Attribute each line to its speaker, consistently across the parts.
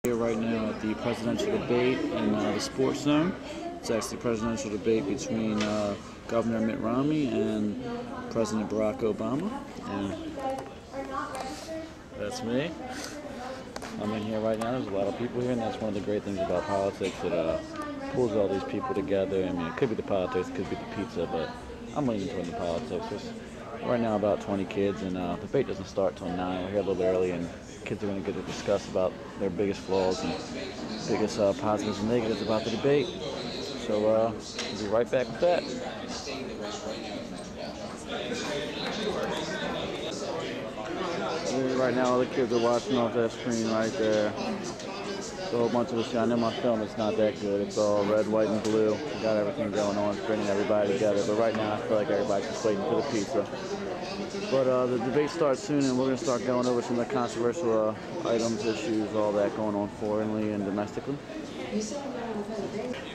Speaker 1: Here right now at the presidential debate in the sports zone. It's actually a presidential debate between Governor Mitt Romney and President Barack Obama. And that's me. I'm in here right now. There's a lot of people here, and that's one of the great things about politics. It pulls all these people together. I mean, it could be the politics, it could be the pizza, but I'm leaning toward the politics. There's right now about 20 kids, and the debate doesn't start till 9. We're here a little bit early, and kids are going to get to discuss about their biggest flaws and biggest positives and negatives about the debate. So we'll be right back with that. Right now, all the kids are watching off that screen right there. It's a whole bunch of the I know my film is not that good. It's all red, white, and blue. We got everything going on, bringing everybody together. But right now, I feel like everybody's just waiting for the pizza. But the debate starts soon, and we're going to start going over some of the controversial items, issues, all that going on foreignly and domestically.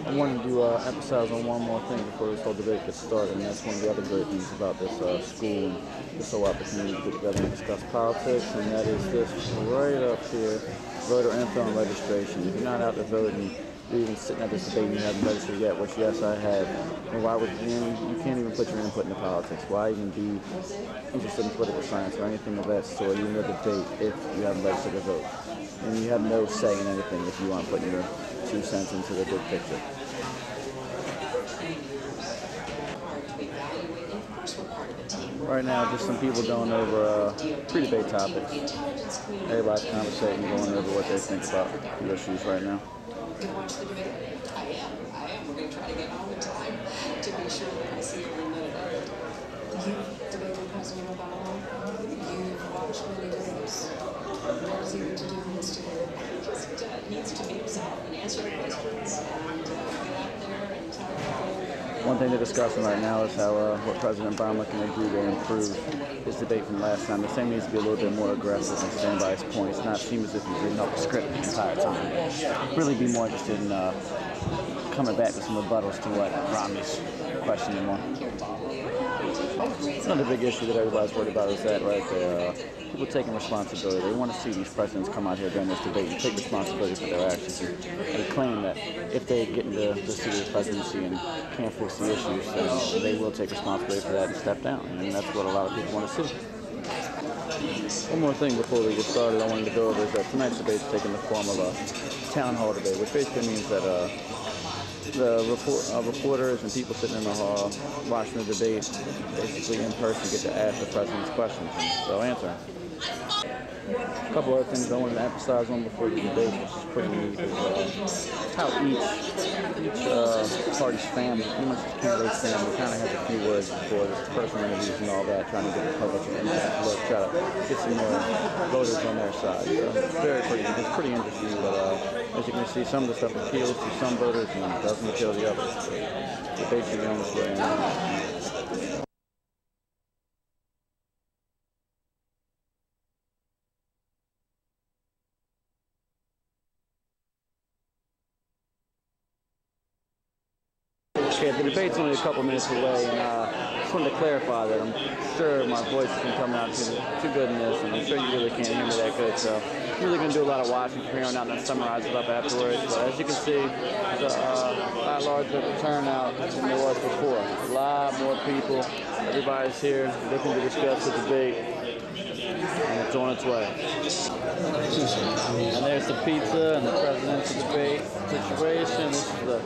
Speaker 1: I wanted to emphasize on one more thing before this whole debate gets started, and that's one of the other great things about this school and this whole opportunity to get together and discuss politics, and that is this right up here, voter info and registration. If you're not out to vote and you're even sitting at this debate and you haven't registered yet, which yes I have, and why would you can't even put your input into politics. Why even be interested in political science or anything of that sort, even a debate, if you haven't registered to vote? And you have no say in anything if you aren't putting your 2 cents into the big picture. Right now, just some people going over pre-debate topics. Everybody's conversating, going over what they think about the issues right now.
Speaker 2: I am. We're going to try to get home in time to be sure that I see every minute of it. You've debated President Obama. You've watched many debates. What does he need to do in this debate? I think he needs to be himself and answer the questions and get out there and tell people.
Speaker 1: One thing they're discussing right now is how what President Obama can do to improve his debate from last time. They're saying he needs to be a little bit more aggressive and stand by his points, not seem as if he's reading off the script the entire time. Really be more interested in coming back with some rebuttals to what Romney's questioning on. Another big issue that everybody's worried about is that right there. People taking responsibility. They want to see these presidents come out here during this debate and take responsibility for their actions. They claim that if they get into the seat of the presidency and can't fix the issues, then they will take responsibility for that and step down. And that's what a lot of people want to see. One more thing before we get started I wanted to go over is that tonight's debate is taking the form of a town hall debate, which basically means that the reporters and people sitting in the hall watching the debate basically in person get to ask the president's questions and they'll answer them. A couple other things I wanted to emphasize on before the debate, which is pretty neat, is how each party's family, pretty much the candidate's family, kind of has a few words before this personal interviews and all that, trying to get the public to look, try to get some more voters on their side. So it's pretty interesting, but as you can see, some of the stuff appeals to some voters and doesn't appeal to the others. The debate should be on this way. Okay, the debate's only a couple minutes away, and I just wanted to clarify that I'm sure my voice isn't coming out too good in this, and I'm sure you really can't hear me that good, so I'm really going to do a lot of watching from here on out and then summarize it up afterwards. But as you can see, it's a lot larger of a turnout than there was before. A lot more people. Everybody's here looking to discuss the debate, and it's on its way. And there's the pizza and the presidential debate situation. This is the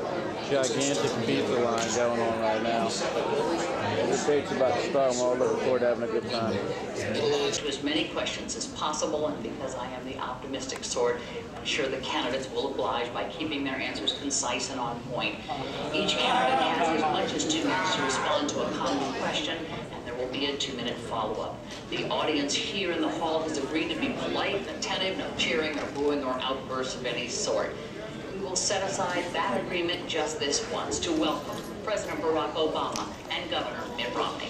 Speaker 1: gigantic pizza line going on right now. The debate's about to start, and we're all looking forward to having a good time.
Speaker 3: To as many questions as possible, and because I am the optimistic sort, I'm sure the candidates will oblige by keeping their answers concise and on point. Each candidate has as much as 2 minutes to respond to a common question, and there will be a 2-minute follow-up. The audience here in the hall has agreed to be polite and attentive, no cheering or booing or outbursts of any sort. We will set aside that agreement just this once to welcome President Barack Obama and Governor Mitt Romney.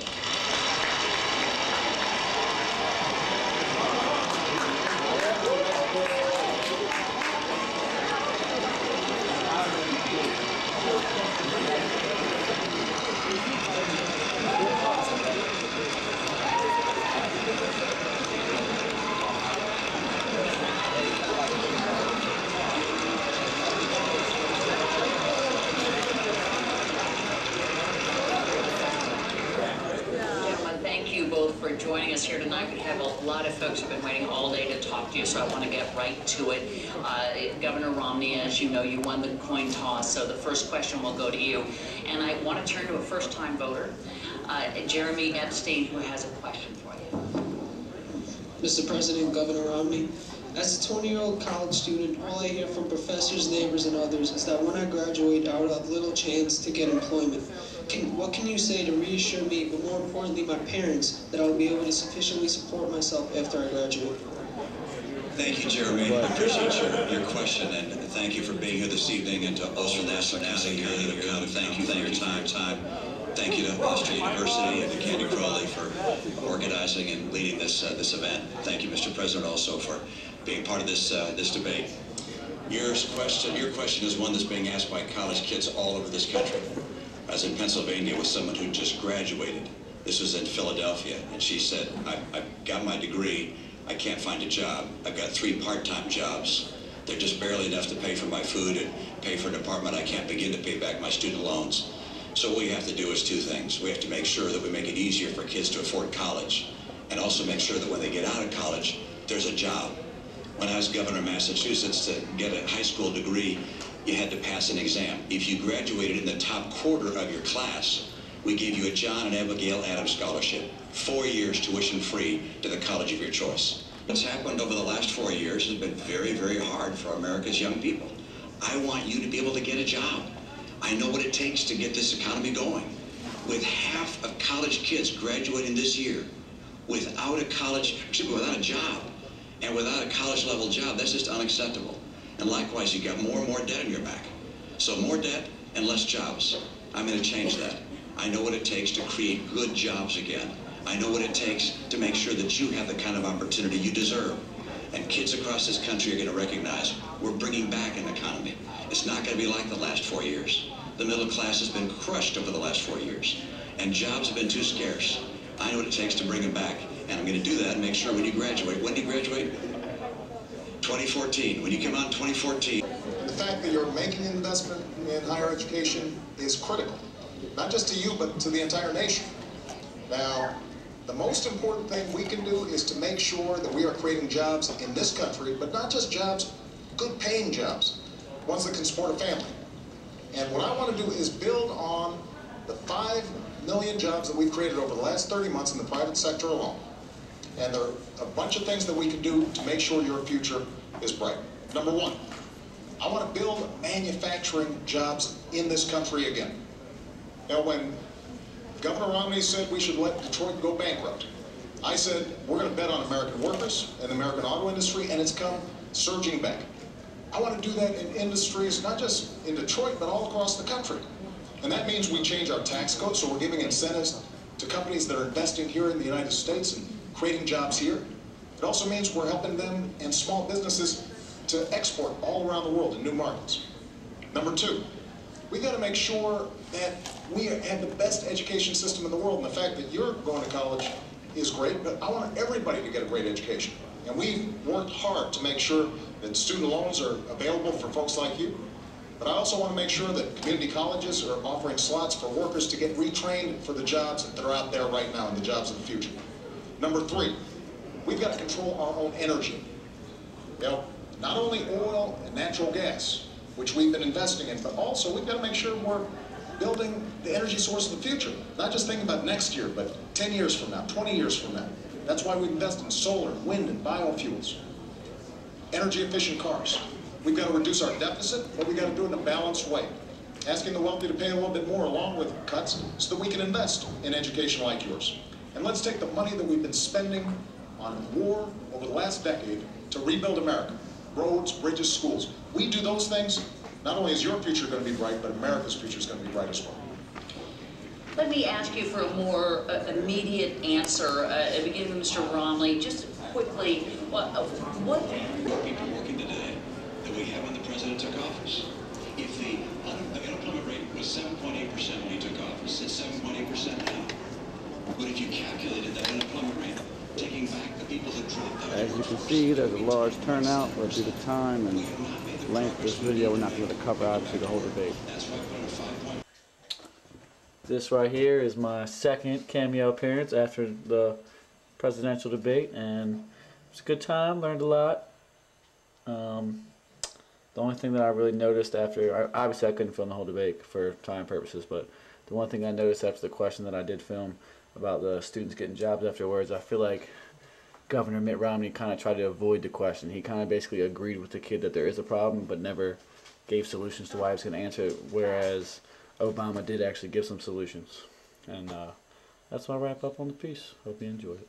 Speaker 3: us here tonight. We have a lot of folks who've been waiting all day to talk to you, so I want to get right to it. Governor Romney, as you know, you won the coin toss, so the first question will go to you. And I want to turn to a first-time voter, Jeremy Epstein, who has a question for you.
Speaker 4: Mr. President, Governor Romney, as a 20-year-old college student, all I hear from professors, neighbors, and others is that when I graduate, I will have little chance to get employment. What can you say to reassure me, but more importantly, my parents, that I will be able to sufficiently support myself after I graduate?
Speaker 5: Thank you, Jeremy. I appreciate your question, and thank you for being here this evening, and to all the national here that have come. Thank you for your time. Thank you to Hofstra University and to Candy Crawley for organizing and leading this event. Thank you, Mr. President, also for being part of this debate. Your question is one that's being asked by college kids all over this country. I was in Pennsylvania with someone who just graduated. This was in Philadelphia, and she said, I got my degree, I can't find a job. I've got 3 part-time jobs. They're just barely enough to pay for my food and pay for an apartment. I can't begin to pay back my student loans. So what we have to do is 2 things. We have to make sure that we make it easier for kids to afford college, and also make sure that when they get out of college, there's a job. When I was governor of Massachusetts, to get a high school degree, you had to pass an exam. If you graduated in the top quarter of your class, we gave you a John and Abigail Adams scholarship, 4 years tuition free to the college of your choice. What's happened over the last 4 years has been very, very hard for America's young people. I want you to be able to get a job. I know what it takes to get this economy going. With half of college kids graduating this year without a job, and without a college level job, that's just unacceptable. And likewise, you got more and more debt on your back. So more debt and less jobs. I'm going to change that. I know what it takes to create good jobs again. I know what it takes to make sure that you have the kind of opportunity you deserve. And kids across this country are going to recognize we're bringing back an economy. It's not going to be like the last 4 years. The middle class has been crushed over the last 4 years. And jobs have been too scarce. I know what it takes to bring them back. And I'm going to do that and make sure when you graduate. When do you graduate? 2014. When you come out in 2014.
Speaker 6: The fact that you're making an investment in higher education is critical. Not just to you, but to the entire nation. Now, the most important thing we can do is to make sure that we are creating jobs in this country, but not just jobs, good paying jobs, ones that can support a family. And what I want to do is build on the 5 million jobs that we've created over the last 30 months in the private sector alone. And there are a bunch of things that we can do to make sure your future is bright. Number 1, I want to build manufacturing jobs in this country again. Now, when Governor Romney said we should let Detroit go bankrupt, I said we're going to bet on American workers and the American auto industry, and it's come surging back. I want to do that in industries, not just in Detroit, but all across the country. And that means we change our tax code, so we're giving incentives to companies that are investing here in the United States and creating jobs here. It also means we're helping them and small businesses to export all around the world in new markets. Number 2, we got to make sure that we have the best education system in the world. And the fact that you're going to college is great, but I want everybody to get a great education. And we've worked hard to make sure that student loans are available for folks like you. But I also want to make sure that community colleges are offering slots for workers to get retrained for the jobs that are out there right now and the jobs of the future. Number 3, we've got to control our own energy. You know, not only oil and natural gas, which we've been investing in, but also we've got to make sure we're building the energy source of the future. Not just thinking about next year, but 10 years from now, 20 years from now. That's why we invest in solar, wind, and biofuels. Energy efficient cars. We've got to reduce our deficit, but we've got to do it in a balanced way. Asking the wealthy to pay a little bit more along with cuts so that we can invest in education like yours. And let's take the money that we've been spending on war over the last decade to rebuild America. Roads, bridges, schools. We do those things, not only is your future going to be bright, but America's future is going to be bright as well.
Speaker 3: Let me ask you for a more immediate answer, beginning with Mr. Romney. Just quickly, what
Speaker 5: people working today that we have when the president took office? If the unemployment rate was 7.8% when he took office, it's 7.8% now. But if you calculated that unemployment rate, taking back the people who dropped out.
Speaker 1: As you can see, there's a large turnout, but due to time and length of this video, we're not going to cover obviously the whole debate. This right here is my second cameo appearance after the presidential debate, and it was a good time. Learned a lot. The only thing that I really noticed after, obviously I couldn't film the whole debate for time purposes, but the one thing I noticed after the question that I did film about the students getting jobs afterwards, I feel like Governor Mitt Romney kind of tried to avoid the question. He kind of basically agreed with the kid that there is a problem, but never gave solutions to why he was going to answer it, whereas Obama did actually give some solutions. And that's my wrap up on the piece. Hope you enjoyed it.